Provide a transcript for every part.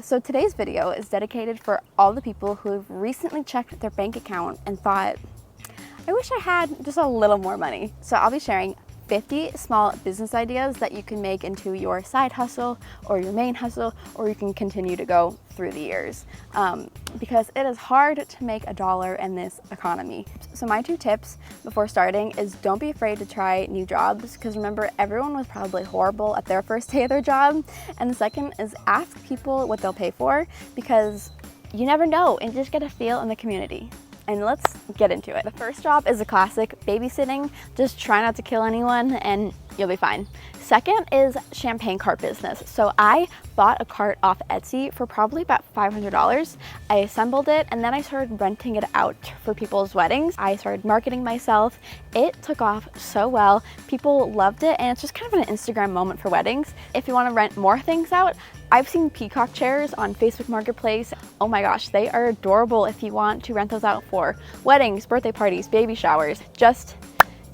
So today's video is dedicated for all the people who have recently checked their bank account and thought, I wish I had just a little more money. So I'll be sharing 50 small business ideas that you can make into your side hustle or your main hustle, or you can continue to go through the years. Because it is hard to make a dollar in this economy. So my 2 tips before starting is don't be afraid to try new jobs, because remember, everyone was probably horrible at their first day of their job. And the second is ask people what they'll pay for, because you never know and just get a feel in the community. And let's get into it. The first job is a classic, babysitting. Just try not to kill anyone and you'll be fine. Second is champagne cart business. So I bought a cart off Etsy for probably about $500. I assembled it and then I started renting it out for people's weddings. I started marketing myself. It took off so well. People loved it, and it's just kind of an Instagram moment for weddings. If you want to rent more things out, I've seen peacock chairs on Facebook Marketplace. Oh my gosh, they are adorable if you want to rent those out for weddings, birthday parties, baby showers. Just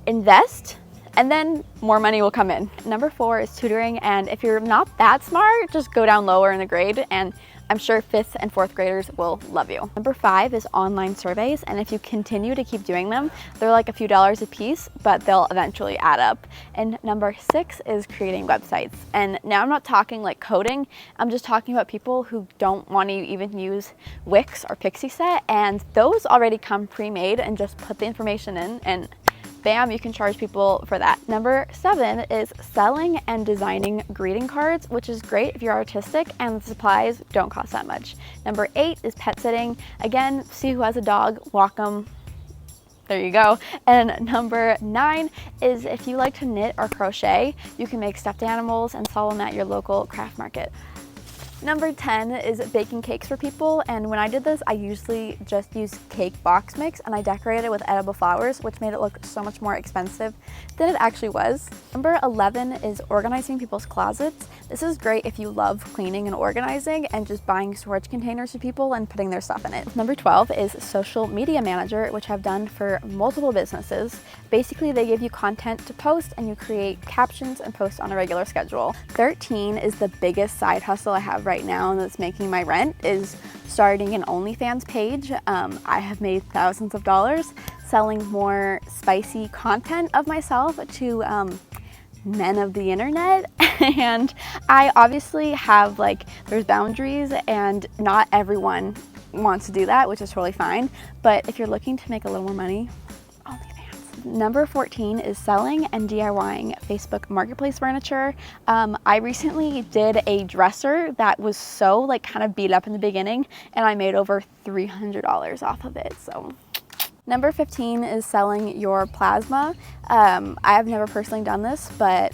invest and then more money will come in. Number 4 is tutoring, and if you're not that smart, just go down lower in the grade and I'm sure 5th and 4th graders will love you. Number 5 is online surveys, and if you continue to keep doing them, they're like a few dollars a piece, but they'll eventually add up. And number 6 is creating websites. And now I'm not talking like coding, I'm just talking about people who don't want to even use Wix or Pixieset, and those already come pre-made, and just put the information in and bam, you can charge people for that. Number 7 is selling and designing greeting cards, which is great if you're artistic and the supplies don't cost that much. Number 8 is pet sitting. Again, see who has a dog, walk them. There you go. And number 9 is if you like to knit or crochet, you can make stuffed animals and sell them at your local craft market. Number 10 is baking cakes for people, and when I did this, I usually just used cake box mix and I decorated it with edible flowers, which made it look so much more expensive than it actually was. Number 11 is organizing people's closets. This is great if you love cleaning and organizing and just buying storage containers for people and putting their stuff in it. Number 12 is social media manager, which I've done for multiple businesses. Basically, they give you content to post and you create captions and post on a regular schedule. 13 is the biggest side hustle I have right now and that's making my rent, is starting an OnlyFans page. I have made thousands of dollars selling more spicy content of myself to men of the internet. And I obviously have there's boundaries and not everyone wants to do that, which is totally fine. But if you're looking to make a little more money, Number 14 is selling and DIYing Facebook Marketplace furniture. I recently did a dresser that was so kind of beat up in the beginning, and I made over $300 off of it. So. Number 15 is selling your plasma. I have never personally done this, but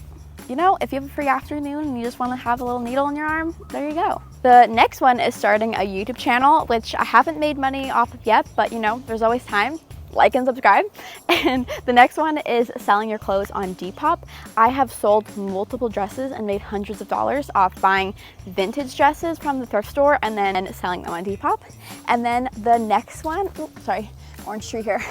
you know, if you have a free afternoon and you just want to have a little needle in your arm, there you go. The next one is starting a YouTube channel, which I haven't made money off of yet, but you know, there's always time. Like and subscribe. And the next one is selling your clothes on Depop. I have sold multiple dresses and made hundreds of dollars off buying vintage dresses from the thrift store and then selling them on Depop. And then the next one, orange tree here.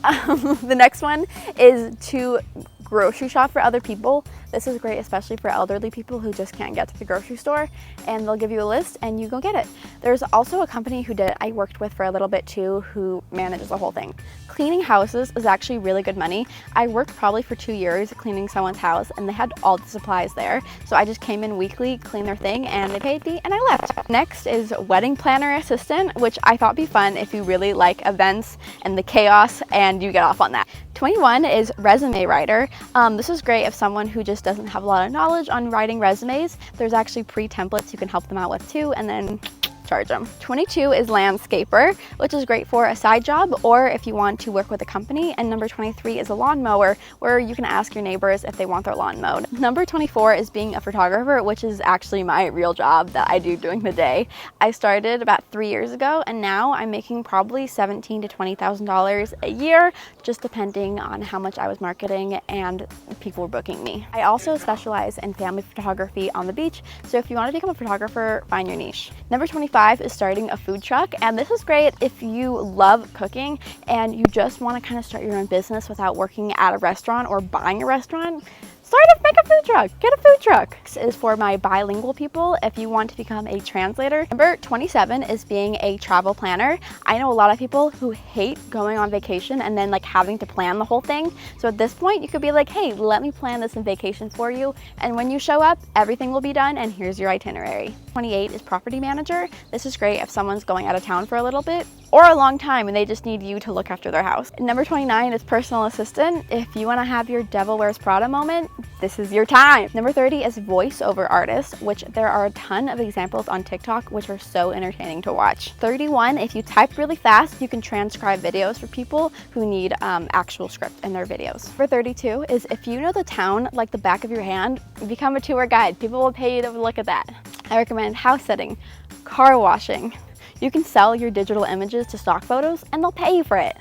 The next one is to grocery shop for other people. This is great, especially for elderly people who just can't get to the grocery store, and they'll give you a list and you go get it. There's also a company I worked with for a little bit too, who manages the whole thing. Cleaning houses is actually really good money. I worked probably for 2 years cleaning someone's house and they had all the supplies there. So I just came in weekly, cleaned their thing, and they paid me and I left. Next is wedding planner assistant, which I thought would be fun if you really like events and the chaos and you get off on that. 21 is resume writer. This is great if someone who just doesn't have a lot of knowledge on writing resumes. There's actually pre-templates you can help them out with too, and then charge them. 22 is landscaper, which is great for a side job or if you want to work with a company. And number 23 is a lawnmower, where you can ask your neighbors if they want their lawn mowed. Number 24 is being a photographer, which is actually my real job that I do during the day. I started about 3 years ago, and now I'm making probably $17,000 to $20,000 a year, just depending on how much I was marketing and people were booking me. I also specialize in family photography on the beach, so if you want to become a photographer, find your niche. Number 25 is starting a food truck, and this is great if you love cooking and you just want to kind of start your own business without working at a restaurant or buying a restaurant. Start a make a food truck. Get a food truck. This is for my bilingual people if you want to become a translator. Number 27 is being a travel planner. I know a lot of people who hate going on vacation and then like having to plan the whole thing. So at this point, you could be like, hey, let me plan this in vacation for you. And when you show up, everything will be done and here's your itinerary. 28 is property manager. This is great if someone's going out of town for a little bit or a long time and they just need you to look after their house. Number 29 is personal assistant. If you want to have your Devil Wears Prada moment, this is your time. Number 30 is voiceover artist, which there are a ton of examples on TikTok, which are so entertaining to watch. 31, if you type really fast, you can transcribe videos for people who need actual script in their videos. Number 32 is if you know the town like the back of your hand, become a tour guide. People will pay you to look at that. I recommend house sitting, car washing. You can sell your digital images to stock photos and they'll pay you for it.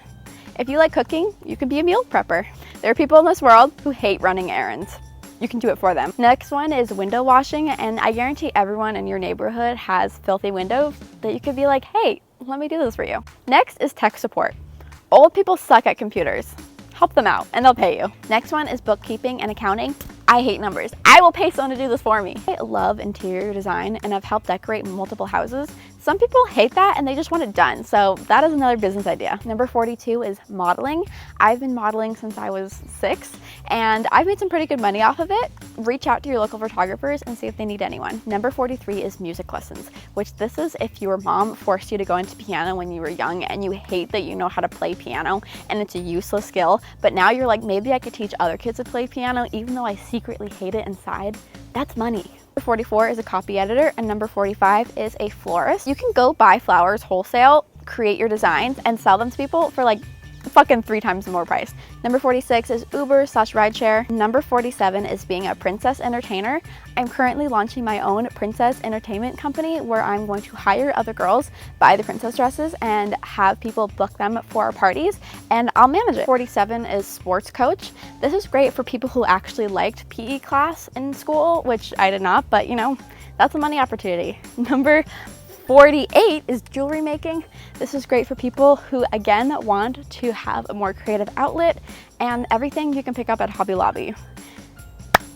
If you like cooking, you can be a meal prepper. There are people in this world who hate running errands. You can do it for them. Next one is window washing, and I guarantee everyone in your neighborhood has filthy windows that you could be like, hey, let me do this for you. Next is tech support. Old people suck at computers. Help them out and they'll pay you. Next one is bookkeeping and accounting. I hate numbers. I will pay someone to do this for me. I love interior design and I've helped decorate multiple houses. Some people hate that and they just want it done. So that is another business idea. Number 42 is modeling. I've been modeling since I was 6 and I've made some pretty good money off of it. Reach out to your local photographers and see if they need anyone. Number 43 is music lessons, which this is if your mom forced you to go into piano when you were young and you hate that you know how to play piano and it's a useless skill, but now you're like, maybe I could teach other kids to play piano even though I secretly hate it inside. That's money. Number 44 is a copy editor and number 45 is a florist. You can go buy flowers wholesale, create your designs and sell them to people for like fucking 3 times more price. Number 46 is Uber/rideshare. Number 47 is being a princess entertainer. I'm currently launching my own princess entertainment company where I'm going to hire other girls, buy the princess dresses, and have people book them for our parties, and I'll manage it. 47 is sports coach. This is great for people who actually liked PE class in school, which I did not, but you know, that's a money opportunity. Number 48 is jewelry making. This is great for people who, again, want to have a more creative outlet and everything you can pick up at Hobby Lobby.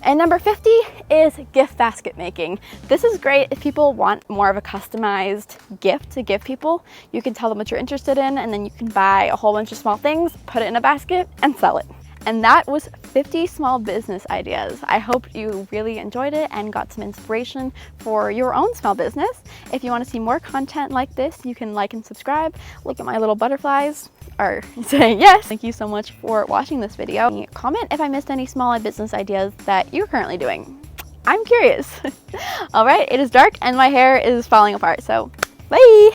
And number 50 is gift basket making. This is great if people want more of a customized gift to give people. You can tell them what you're interested in and then you can buy a whole bunch of small things, put it in a basket and sell it. And that was 50 small business ideas. I hope you really enjoyed it and got some inspiration for your own small business. If you want to see more content like this, you can like and subscribe. Look at my little butterflies are saying yes. Thank you so much for watching this video. Comment if I missed any small business ideas that you're currently doing. I'm curious. All right, it is dark and my hair is falling apart, so bye.